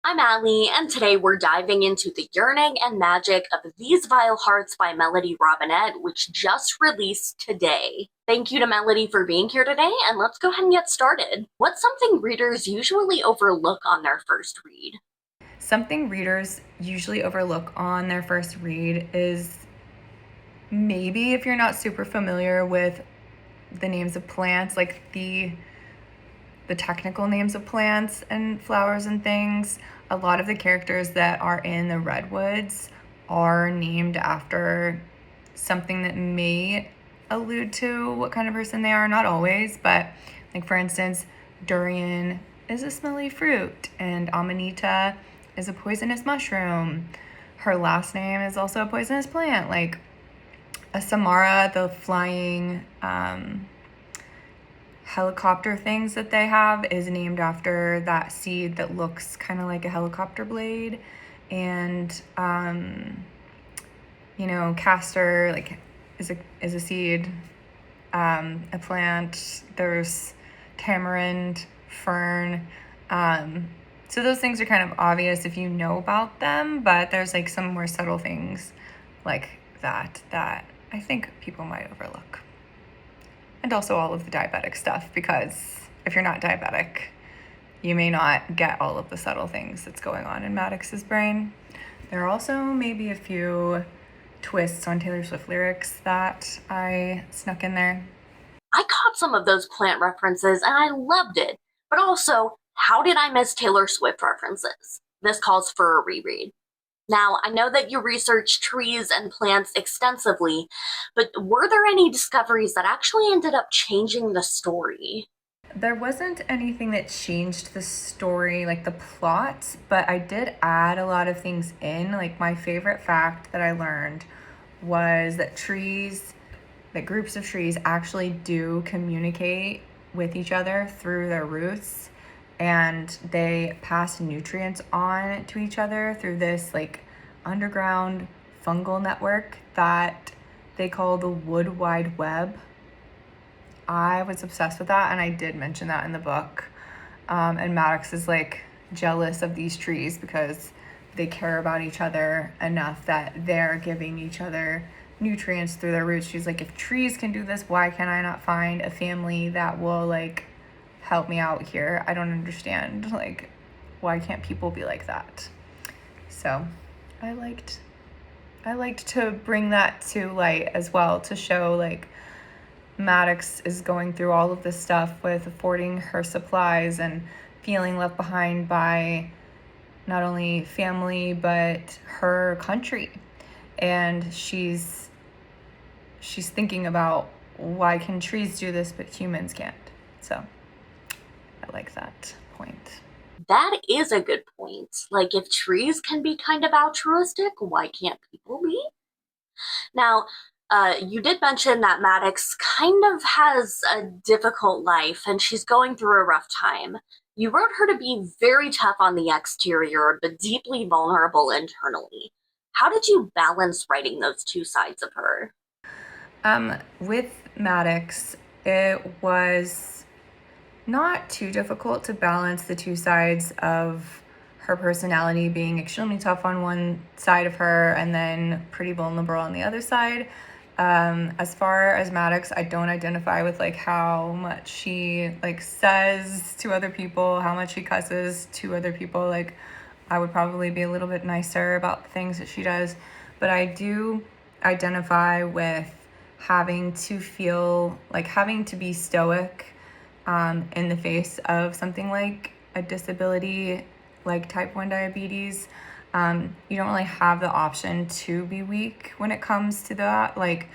I'm Allie, and today we're diving into the yearning and magic of These Vile Hearts by Melody Robinette, which just released today. Thank you to Melody for being here today, and let's go ahead and get started. What's something readers usually overlook on their first read? Something readers usually overlook on their first read is maybe if you're not super familiar with the names of plants, like the technical names of plants and flowers and things. A lot of the characters that are in the redwoods are named after something that may allude to what kind of person they are. Not always, but like for instance, durian is a smelly fruit, and amanita is a poisonous mushroom. Her last name is also a poisonous plant. Like a samara, the flying helicopter things that they have, is named after that seed that looks kind of like a helicopter blade. And castor like is a seed, a plant. There's tamarind, fern. So those things are kind of obvious if you know about them, but there's like some more subtle things like that I think people might overlook. And also all of the diabetic stuff, because if you're not diabetic, you may not get all of the subtle things that's going on in Maddox's brain. There are also maybe a few twists on Taylor Swift lyrics that I snuck in there. I caught some of those plant references and I loved it, but also, how did I miss Taylor Swift references? This calls for a reread. Now, I know that you researched trees and plants extensively, but were there any discoveries that actually ended up changing the story? There wasn't anything that changed the story, like the plot, but I did add a lot of things in. Like my favorite fact that I learned was that groups of trees actually do communicate with each other through their roots, and they pass nutrients on to each other through this like underground fungal network that they call the wood wide web. I was obsessed with that, and I did mention that in the book. And Maddox is like jealous of these trees because they care about each other enough that they're giving each other nutrients through their roots. She's like, if trees can do this, why can I not find a family that will like help me out here? I don't understand. Like, why can't people be like that? So I liked to bring that to light as well, to show like Maddox is going through all of this stuff with affording her supplies and feeling left behind by not only family but her country. And she's thinking about, why can trees do this but humans can't? So I like that point. That is a good point. Like, if trees can be kind of altruistic, why can't people be? Now, you did mention that Maddox kind of has a difficult life and she's going through a rough time. You wrote her to be very tough on the exterior, but deeply vulnerable internally. How did you balance writing those two sides of her? With Maddox, it was not too difficult to balance the two sides of her personality, being extremely tough on one side of her and then pretty vulnerable on the other side. As far as Maddox, I don't identify with like how much she like says to other people, how much she cusses to other people. Like, I would probably be a little bit nicer about the things that she does, but I do identify with having to be stoic in the face of something like a disability like type 1 diabetes. You don't really have the option to be weak when it comes to that. Like,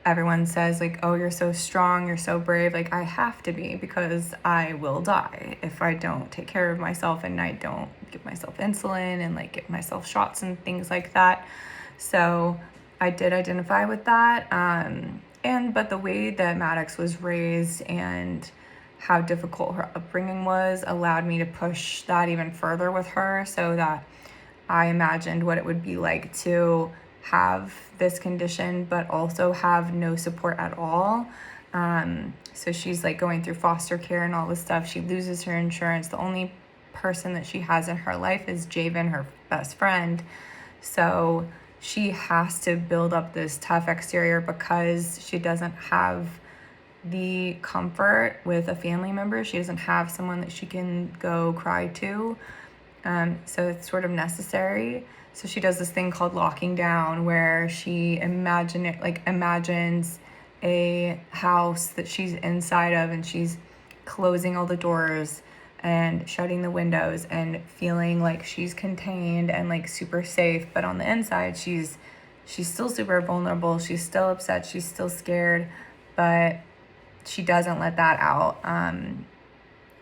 everyone says like, oh, you're so strong, you're so brave. Like, I have to be, because I will die if I don't take care of myself and I don't give myself insulin and like give myself shots and things like that. So I did identify with that. But the way that Maddox was raised and how difficult her upbringing was allowed me to push that even further with her, so that I imagined what it would be like to have this condition but also have no support at all. So she's like going through foster care and all this stuff. She loses her insurance. The only person that she has in her life is Javen, her best friend. So she has to build up this tough exterior because she doesn't have the comfort with a family member. She doesn't have someone that she can go cry to. So it's sort of necessary. So she does this thing called locking down, where she imagines a house that she's inside of, and she's closing all the doors and shutting the windows and feeling like she's contained and like super safe. But on the inside, she's still super vulnerable. She's still upset. She's still scared, but she doesn't let that out.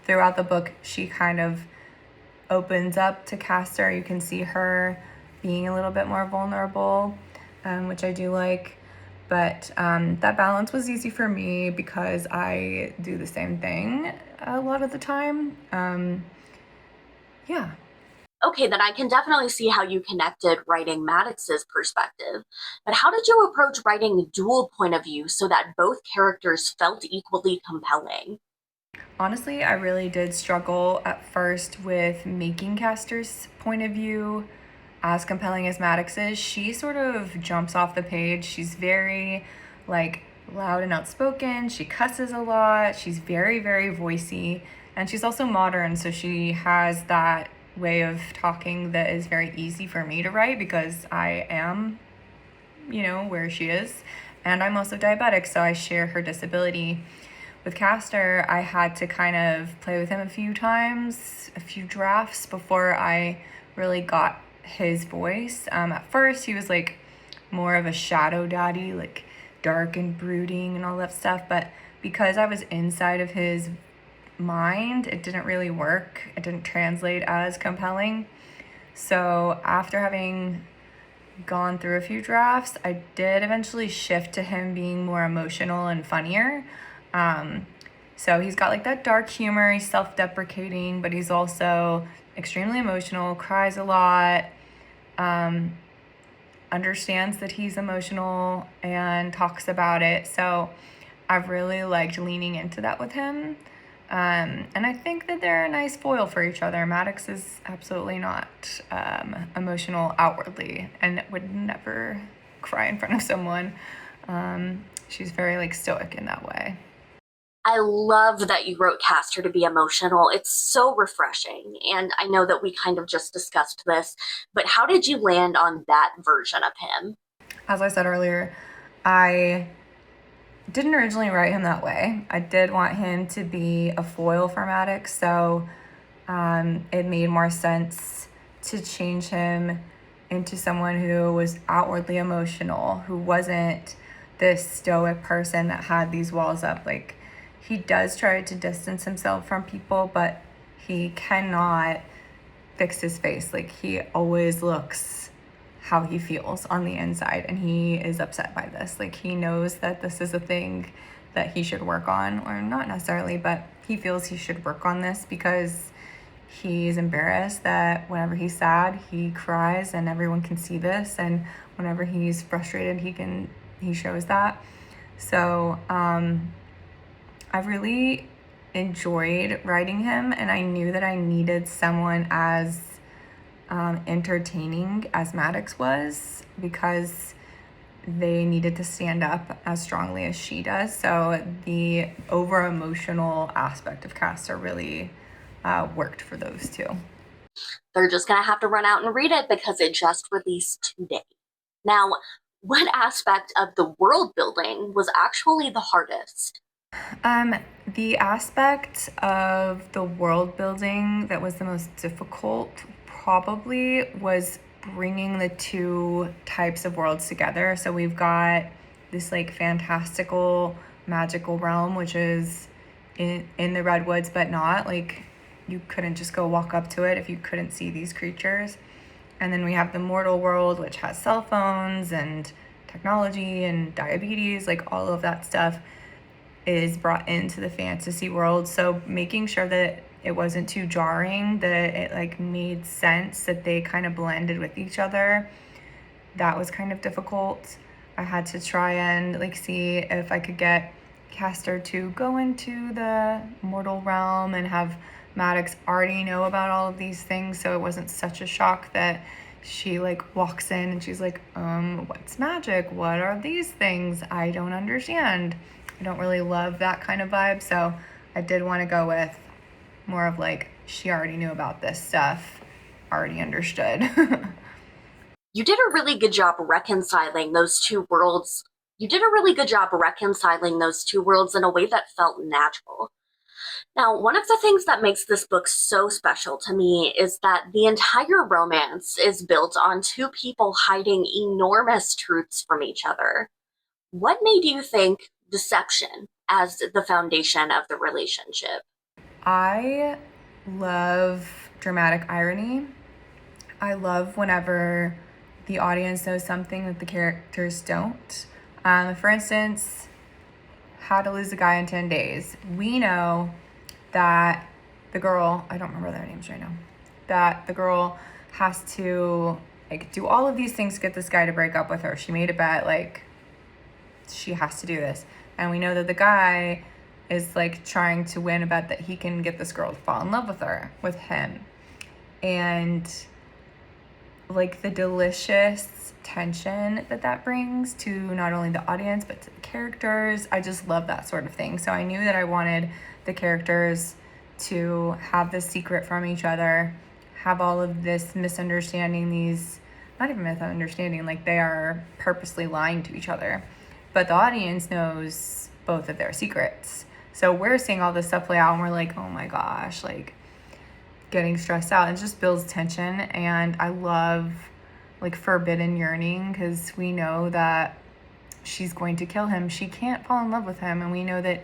Throughout the book, she kind of opens up to Castor. You can see her being a little bit more vulnerable, which I do like. But that balance was easy for me because I do the same thing a lot of the time. Yeah. Okay, then I can definitely see how you connected writing Maddox's perspective. But how did you approach writing a dual point of view so that both characters felt equally compelling? Honestly, I really did struggle at first with making Castor's point of view as compelling as Maddox's. She sort of jumps off the page. She's very like loud and outspoken. She cusses a lot. She's very, very voicey. And she's also modern, so she has that way of talking that is very easy for me to write because I am, where she is. And I'm also diabetic, so I share her disability. With Castor, I had to kind of play with him a few times, a few drafts before I really got his voice. At first, he was like more of a shadow daddy, like dark and brooding and all that stuff. But because I was inside of his mind, it didn't really work. It didn't translate as compelling. So after having gone through a few drafts, I did eventually shift to him being more emotional and funnier. So he's got like that dark humor, he's self-deprecating, but he's also extremely emotional, cries a lot, understands that he's emotional and talks about it. So I've really liked leaning into that with him. And I think that they're a nice foil for each other. Maddox is absolutely not emotional outwardly and would never cry in front of someone. She's very like stoic in that way. I love that you wrote Castor to be emotional. It's so refreshing. And I know that we kind of just discussed this, but how did you land on that version of him? As I said earlier, I didn't originally write him that way. I did want him to be a foil for Maddox, so it made more sense to change him into someone who was outwardly emotional, who wasn't this stoic person that had these walls up. Like, he does try to distance himself from people, but he cannot fix his face. Like, he always looks how he feels on the inside, and he is upset by this. Like, he knows that this is a thing that he should work on, or not necessarily, but he feels he should work on this because he's embarrassed that whenever he's sad, he cries and everyone can see this, and whenever he's frustrated, he shows that. So I really enjoyed writing him, and I knew that I needed someone as entertaining as Maddox was, because they needed to stand up as strongly as she does. So the over emotional aspect of Castor really worked for those two. They're just going to have to run out and read it because it just released today. Now, what aspect of the world building was actually the hardest? The aspect of the world building that was the most difficult probably was bringing the two types of worlds together. So we've got this like fantastical magical realm, which is in the redwoods, but not like you couldn't just go walk up to it if you couldn't see these creatures. And then we have the mortal world, which has cell phones and technology and diabetes, like all of that stuff is brought into the fantasy world. So making sure that it wasn't too jarring, that it like made sense, that they kind of blended with each other, that was kind of difficult. I had to try and like see if I could get Castor to go into the mortal realm and have Maddox already know about all of these things, so it wasn't such a shock that she like walks in and she's like, what's magic? What are these things? I don't understand. I don't really love that kind of vibe, so I did want to go with more of like, she already knew about this stuff, already understood. You did a really good job reconciling those two worlds. You did a really good job reconciling those two worlds in a way that felt natural. Now, one of the things that makes this book so special to me is that the entire romance is built on two people hiding enormous truths from each other. What made you think deception as the foundation of the relationship? I love dramatic irony. I love whenever the audience knows something that the characters don't. For instance, How to Lose a Guy in 10 Days. We know that the girl, I don't remember their names right now, that the girl has to like do all of these things to get this guy to break up with her. She made a bet, like, she has to do this. And we know that the guy is like trying to win a bet that he can get this girl to fall in love with him. And like the delicious tension that brings to not only the audience but to the characters. I just love that sort of thing. So I knew that I wanted the characters to have this secret from each other, have all of this misunderstanding, these, not even misunderstanding, like they are purposely lying to each other. But the audience knows both of their secrets. So we're seeing all this stuff play out and we're like, oh my gosh, like getting stressed out. It just builds tension. And I love like forbidden yearning because we know that she's going to kill him. She can't fall in love with him. And we know that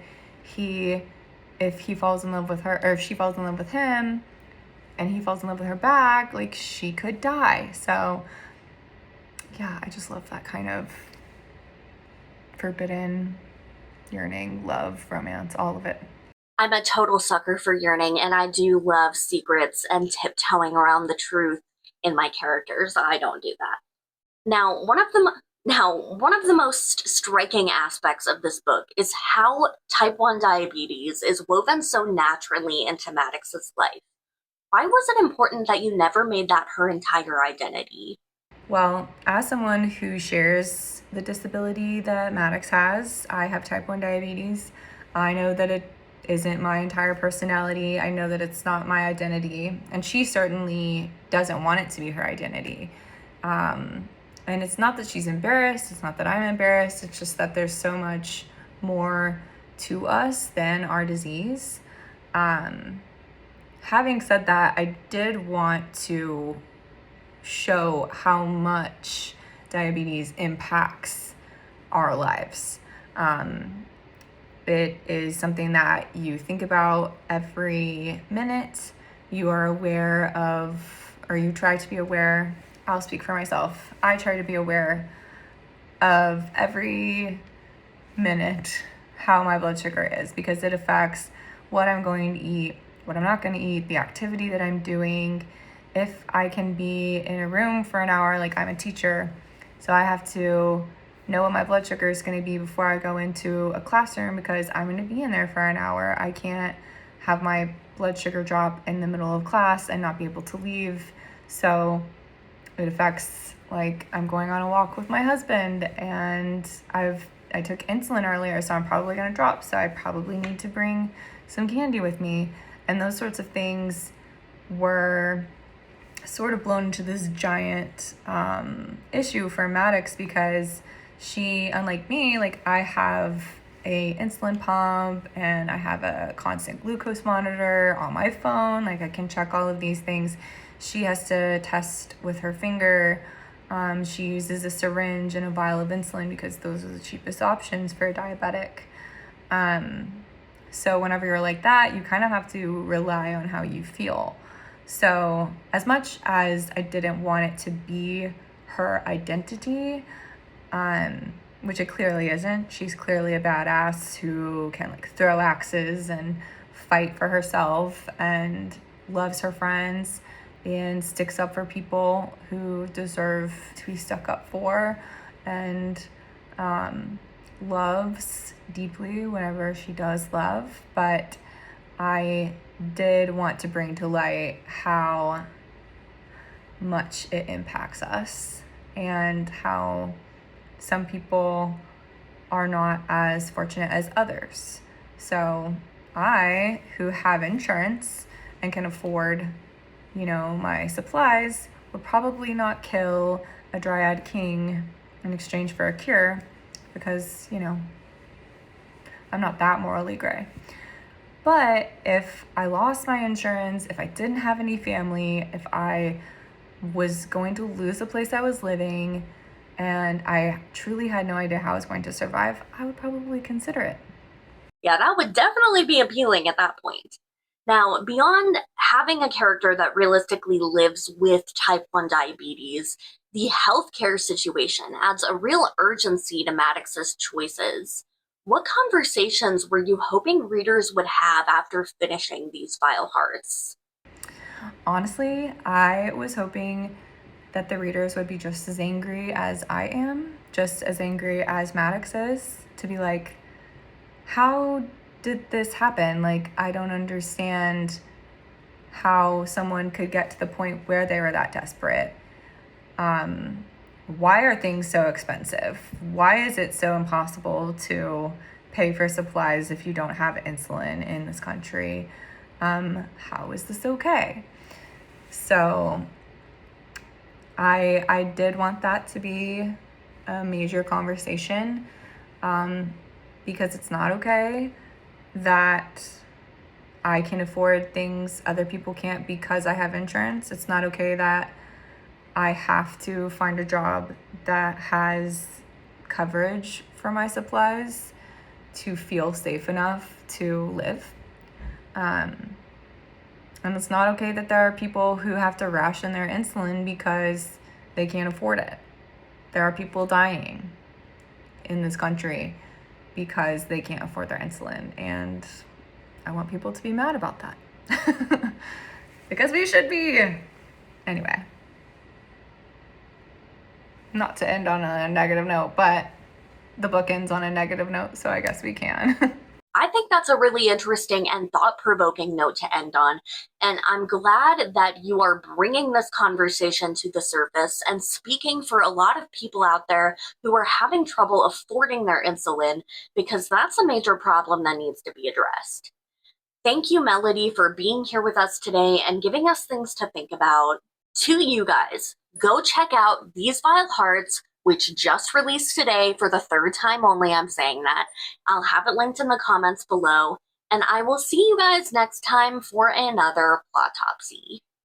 if he falls in love with her, or if she falls in love with him and he falls in love with her back, like she could die. So yeah, I just love that kind of forbidden yearning, love, romance, all of it. I'm a total sucker for yearning, and I do love secrets and tiptoeing around the truth in my characters. I don't do that. Now, one of the most striking aspects of this book is how type 1 diabetes is woven so naturally into Maddox's life. Why was it important that you never made that her entire identity? Well, as someone who shares the disability that Maddox has, I have type 1 diabetes. I know that it isn't my entire personality. I know that it's not my identity. And she certainly doesn't want it to be her identity. And it's not that she's embarrassed. It's not that I'm embarrassed. It's just that there's so much more to us than our disease. Having said that, I did want to show how much diabetes impacts our lives. It is something that you think about every minute. You are aware of, or you try to be aware. I'll speak for myself. I try to be aware of every minute how my blood sugar is because it affects what I'm going to eat, what I'm not going to eat, the activity that I'm doing. If I can be in a room for an hour, like I'm a teacher, so I have to know what my blood sugar is going to be before I go into a classroom because I'm going to be in there for an hour. I can't have my blood sugar drop in the middle of class and not be able to leave. So it affects, like, I'm going on a walk with my husband and I took insulin earlier, so I'm probably going to drop. So I probably need to bring some candy with me. And those sorts of things were sort of blown into this giant issue for Maddox because she, unlike me, like I have a insulin pump and I have a constant glucose monitor on my phone. Like I can check all of these things. She has to test with her finger. She uses a syringe and a vial of insulin because those are the cheapest options for a diabetic. So whenever you're like that, you kind of have to rely on how you feel. So as much as I didn't want it to be her identity, which it clearly isn't, she's clearly a badass who can like throw axes and fight for herself and loves her friends and sticks up for people who deserve to be stuck up for and loves deeply whenever she does love. But I did want to bring to light how much it impacts us and how some people are not as fortunate as others. So I, who have insurance and can afford, my supplies, would probably not kill a dryad king in exchange for a cure because, I'm not that morally gray. But if I lost my insurance, if I didn't have any family, if I was going to lose the place I was living, and I truly had no idea how I was going to survive, I would probably consider it. Yeah, that would definitely be appealing at that point. Now, beyond having a character that realistically lives with type 1 diabetes, the healthcare situation adds a real urgency to Maddox's choices. What conversations were you hoping readers would have after finishing these Vile Hearts? Honestly, I was hoping that the readers would be just as angry as I am, just as angry as Maddox is, to be like, how did this happen? Like, I don't understand how someone could get to the point where they were that desperate. Why are things so expensive? Why is it so impossible to pay for supplies if you don't have insulin in this country? How is this okay? So I did want that to be a major conversation, because it's not okay that I can afford things other people can't because I have insurance. It's not okay that I have to find a job that has coverage for my supplies to feel safe enough to live. And it's not okay that there are people who have to ration their insulin because they can't afford it. There are people dying in this country because they can't afford their insulin. And I want people to be mad about that. Because we should be. Anyway. Not to end on a negative note, but the book ends on a negative note, so I guess we can. I think that's a really interesting and thought-provoking note to end on, and I'm glad that you are bringing this conversation to the surface and speaking for a lot of people out there who are having trouble affording their insulin, because that's a major problem that needs to be addressed. Thank you, Melody, for being here with us today and giving us things to think about. To you guys, go check out These Vile Hearts, which just released today for the third time only. I'm saying that. I'll have it linked in the comments below. And I will see you guys next time for another Plotopsy.